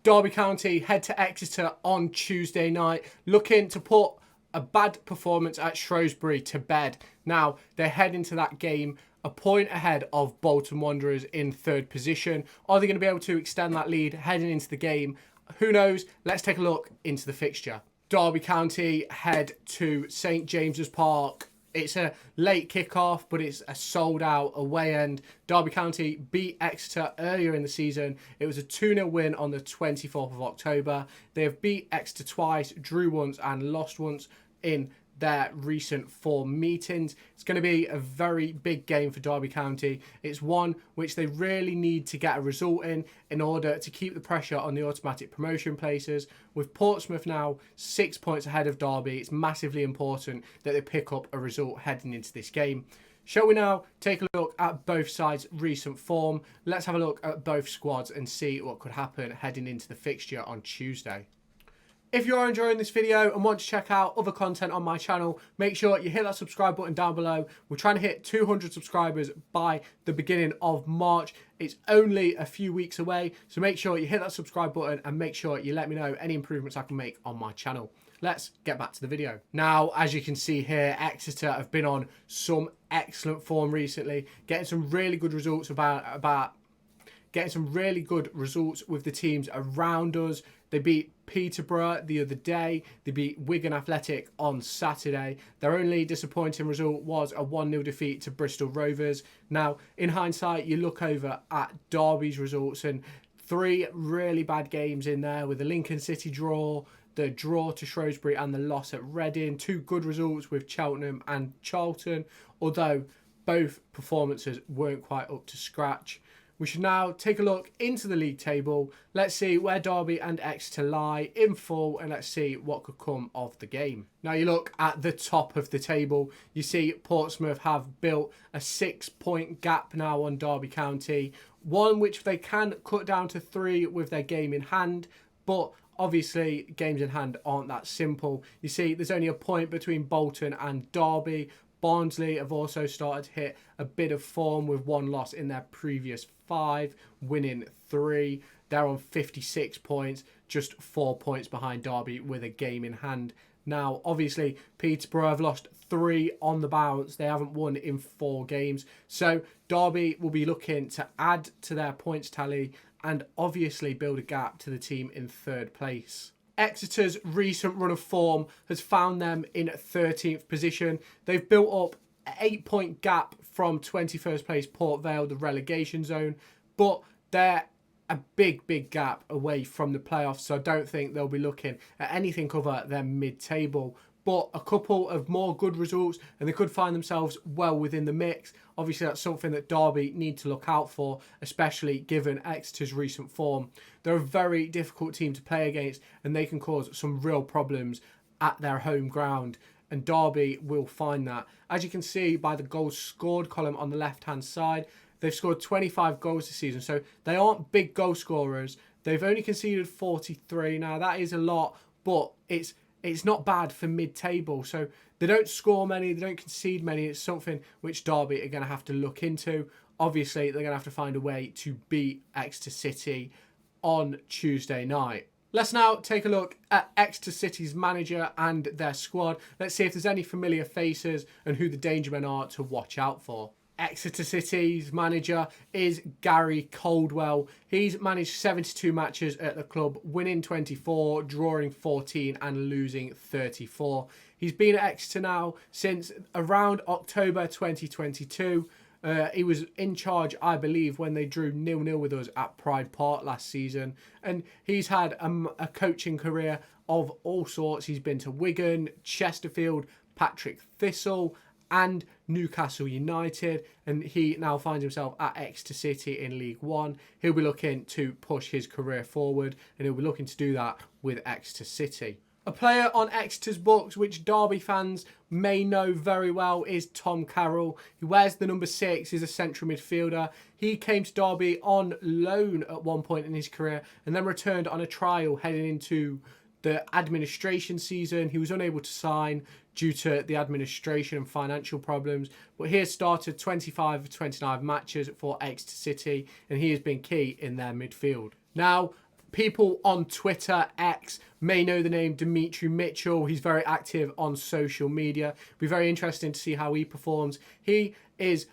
Derby County head to Exeter on Tuesday night, looking to put a bad performance at Shrewsbury to bed. Now, they head into that game a point ahead of Bolton Wanderers in third position. Are they going to be able to extend that lead heading into the game? Who knows? Let's take a look into the fixture. Derby County head to St James's Park. It's a late kickoff, but it's a sold-out away end. Derby County beat Exeter earlier in the season. It was a 2-0 win on the 24th of October. They have beat Exeter twice, drew once and lost once in their recent 4 meetings. It's going to be a very big game for Derby County. It's one which they really need to get a result in order to keep the pressure on the automatic promotion places. With Portsmouth now 6 points ahead of Derby, it's massively important that they pick up a result heading into this game. Shall we now take a look at both sides' recent form? Let's have a look at both squads and see what could happen heading into the fixture on Tuesday. If you're enjoying this video and want to check out other content on my channel, make sure you hit that subscribe button down below. We're trying to hit 200 subscribers by the beginning of March. It's only a few weeks away, so make sure you hit that subscribe button and make sure you let me know any improvements I can make on my channel. Let's get back to the video. Now, as you can see here, Exeter have been on some excellent form recently, getting some really good results getting some really good results with the teams around us. They beat Peterborough the other day. They beat Wigan Athletic on Saturday. Their only disappointing result was a 1-0 defeat to Bristol Rovers. Now, in hindsight, you look over at Derby's results and 3 really bad games in there with the Lincoln City draw, the draw to Shrewsbury and the loss at Reading. 2 good results with Cheltenham and Charlton, although both performances weren't quite up to scratch. We should now take a look into the league table. Let's see where Derby and Exeter lie in full and let's see what could come of the game. Now you look at the top of the table. You see Portsmouth have built a 6-point gap now on Derby County. One which they can cut down to 3 with their game in hand. But obviously games in hand aren't that simple. You see there's only a point between Bolton and Derby. Barnsley have also started to hit a bit of form with 1 loss in their previous 5, winning 3. They're on 56 points, just 4 points behind Derby with a game in hand. Now, obviously, Peterborough have lost 3 on the bounce. They haven't won in 4 games. So, Derby will be looking to add to their points tally and obviously build a gap to the team in 3rd place. Exeter's recent run of form has found them in 13th position. They've built up an 8-point gap from 21st place Port Vale, the relegation zone, but they're a big gap away from the playoffs, so I don't think they'll be looking at anything other than mid-table. But a couple of more good results and they could find themselves well within the mix. Obviously, that's something that Derby need to look out for, especially given Exeter's recent form. They're a very difficult team to play against and they can cause some real problems at their home ground. And Derby will find that. As you can see by the goals scored column on the left-hand side, they've scored 25 goals this season. So they aren't big goal scorers. They've only conceded 43. Now, that is a lot, but it's not bad for mid-table. So they don't score many, they don't concede many. It's something which Derby are going to have to look into. Obviously, they're going to have to find a way to beat Exeter City on Tuesday night. Let's now take a look at Exeter City's manager and their squad. Let's see if there's any familiar faces and who the danger men are to watch out for. Exeter City's manager is Gary Caldwell. He's managed 72 matches at the club, winning 24, drawing 14 and losing 34. He's been at Exeter now since around October 2022. He was in charge, I believe, when they drew 0-0 with us at Pride Park last season. And he's had a coaching career of all sorts. He's been to Wigan, Chesterfield, Patrick Thistle and Newcastle United, and he now finds himself at Exeter City in League One. He'll be looking to push his career forward and he'll be looking to do that with Exeter City. A player on Exeter's books which Derby fans may know very well is Tom Carroll. He wears the number 6, he's a central midfielder. He came to Derby on loan at one point in his career and then returned on a trial heading into the administration season. He was unable to sign due to the administration and financial problems, but he has started 25 of 29 matches for Exeter City and he has been key in their midfield. Now, People on Twitter, X, may know the name Dimitri Mitchell. He's very active on social media. It'll be very interesting to see how he performs. He is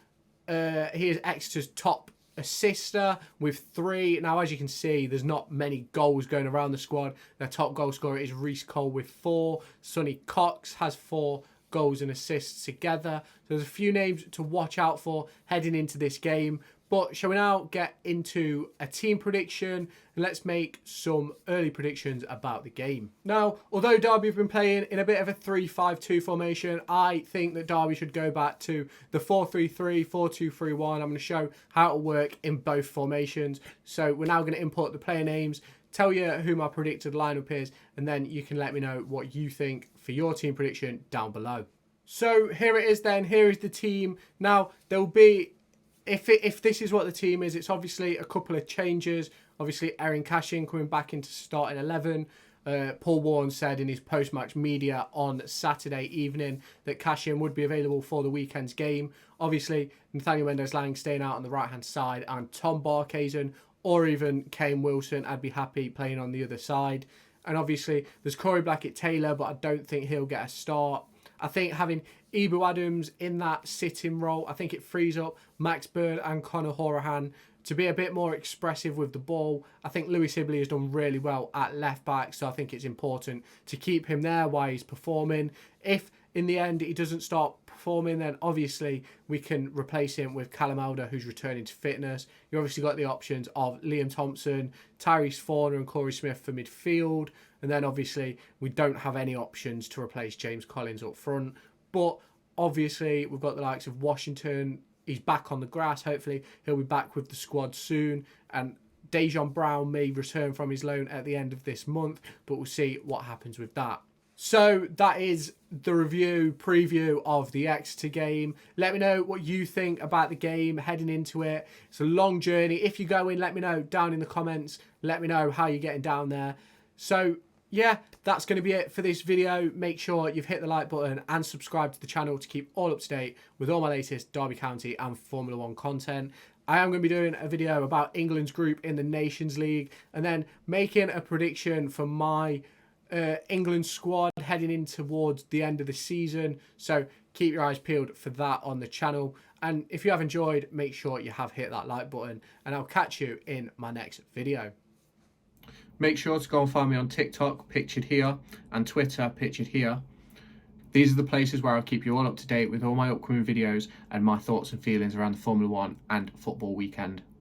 Exeter's top assister with 3. Now, as you can see, there's not many goals going around the squad. Their top goal scorer is Reece Cole with 4. Sonny Cox has 4 goals and assists together. So there's a few names to watch out for heading into this game. But shall we now get into a team prediction, and let's make some early predictions about the game. Now, although Derby have been playing in a bit of a 3-5-2 formation, I think that Derby should go back to the 4-3-3, 4-2-3-1. I'm going to show how it will work in both formations. So we're now going to import the player names, tell you who my predicted lineup is, and then you can let me know what you think for your team prediction down below. So here it is then. Here is the team. Now, there will be... If this is what the team is, it's obviously a couple of changes. Obviously, Erin Cashin coming back into starting 11. Paul Warren said in his post-match media on Saturday evening that Cashin would be available for the weekend's game. Obviously, Nathaniel Mendes-Lang staying out on the right-hand side, and Tom Barkhazen or even Kane Wilson, I'd be happy playing on the other side. And obviously, there's Corey Blackett-Taylor, but I don't think he'll get a start. I think having Ibu Adams in that sitting role, I think it frees up Max Bird and Conor Horahan to be a bit more expressive with the ball. I think Lewis Sibley has done really well at left back, so I think it's important to keep him there while he's performing. If in the end he doesn't start performing, then obviously we can replace him with Callum Elder, who's returning to fitness. You obviously got the options of Liam Thompson, Tyrese Forner and Corey Smith for midfield. And then obviously we don't have any options to replace James Collins up front. But obviously we've got the likes of Washington. He's back on the grass. Hopefully he'll be back with the squad soon. And Dejon Brown may return from his loan at the end of this month. But we'll see what happens with that. So that is the preview of the Exeter game. Let me know what you think about the game heading into it. It's a long journey. If you go in, let me know down in the comments. Let me know how you're getting down there. So yeah, that's going to be it for this video. Make sure you've hit the like button and subscribe to the channel to keep all up to date with all my latest Derby County and Formula 1 content. I am going to be doing a video about England's group in the Nations League and then making a prediction for my England squad heading in towards the end of the season. So keep your eyes peeled for that on the channel. And if you have enjoyed, make sure you have hit that like button. And I'll catch you in my next video. Make sure to go and find me on TikTok, pictured here, and Twitter, pictured here. These are the places where I'll keep you all up to date with all my upcoming videos and my thoughts and feelings around the Formula 1 and football weekend.